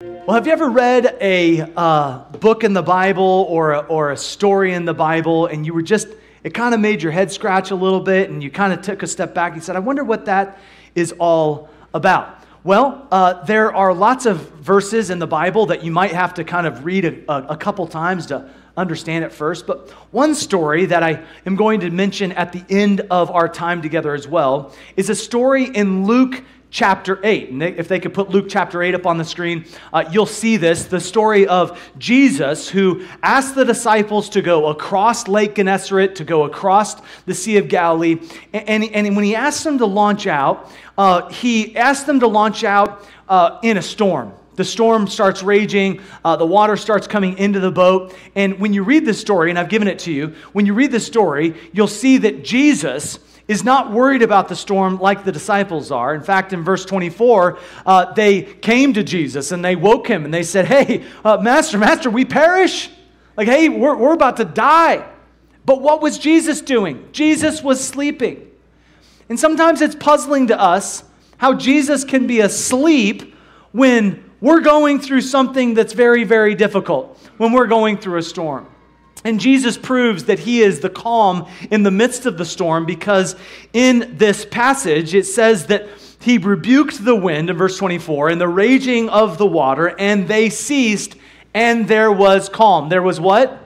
Well, have you ever read a book in the Bible or a story in the Bible, and you were it kind of made your head scratch a little bit, and you kind of took a step back and said, I wonder what that is all about? Well, there are lots of verses in the Bible that you might have to kind of read a couple times to understand it first. But one story that I am going to mention at the end of our time together as well is a story in Luke chapter 8. And if they could put Luke chapter 8 up on the screen, you'll see this. The story of Jesus who asked the disciples to go across Lake Gennesaret, to go across the Sea of Galilee. And when he asked them to launch out, he asked them to launch out in a storm. The storm starts raging, the water starts coming into the boat. And when you read this story, and I've given it to you, when you read the story, you'll see that Jesus is not worried about the storm like the disciples are. In fact, in verse 24, they came to Jesus and they woke him and they said, hey, Master, we perish. Like, hey, we're about to die. But what was Jesus doing? Jesus was sleeping. And sometimes it's puzzling to us how Jesus can be asleep when we're going through something that's very, very difficult, when we're going through a storm. And Jesus proves that he is the calm in the midst of the storm, because in this passage it says that he rebuked the wind in verse 24 and the raging of the water, and they ceased, and there was calm. There was what?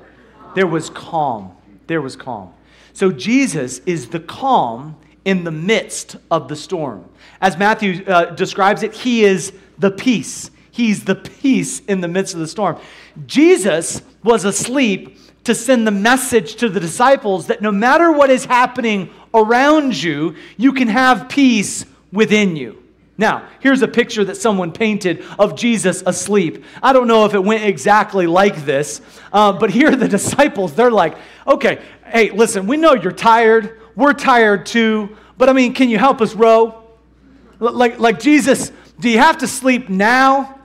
There was calm. There was calm. So Jesus is the calm in the midst of the storm. As Matthew describes it, he is the peace. He's the peace in the midst of the storm. Jesus was asleep to send the message to the disciples that no matter what is happening around you, you can have peace within you. Now, here's a picture that someone painted of Jesus asleep. I don't know if it went exactly like this, but here are the disciples. They're like, okay, hey, listen, we know you're tired. We're tired too. But I mean, can you help us row? Like Jesus, do you have to sleep now?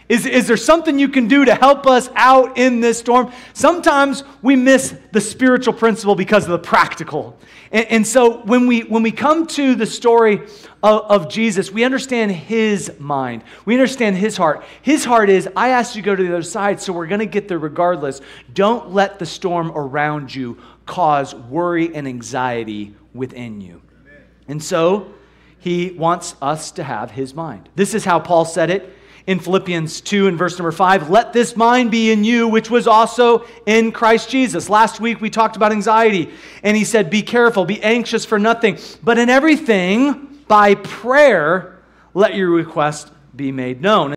Is there something you can do to help us out in this storm? Sometimes we miss the spiritual principle because of the practical. And so when we come to the story of Jesus, we understand his mind. We understand his heart. His heart is, I asked you to go to the other side, so we're going to get there regardless. Don't let the storm around you cause worry and anxiety within you. And so he wants us to have his mind. This is how Paul said it in Philippians 2 and verse number 5, let this mind be in you, which was also in Christ Jesus. Last week we talked about anxiety, and he said, be careful, be anxious for nothing, but in everything, by prayer, let your request be made known.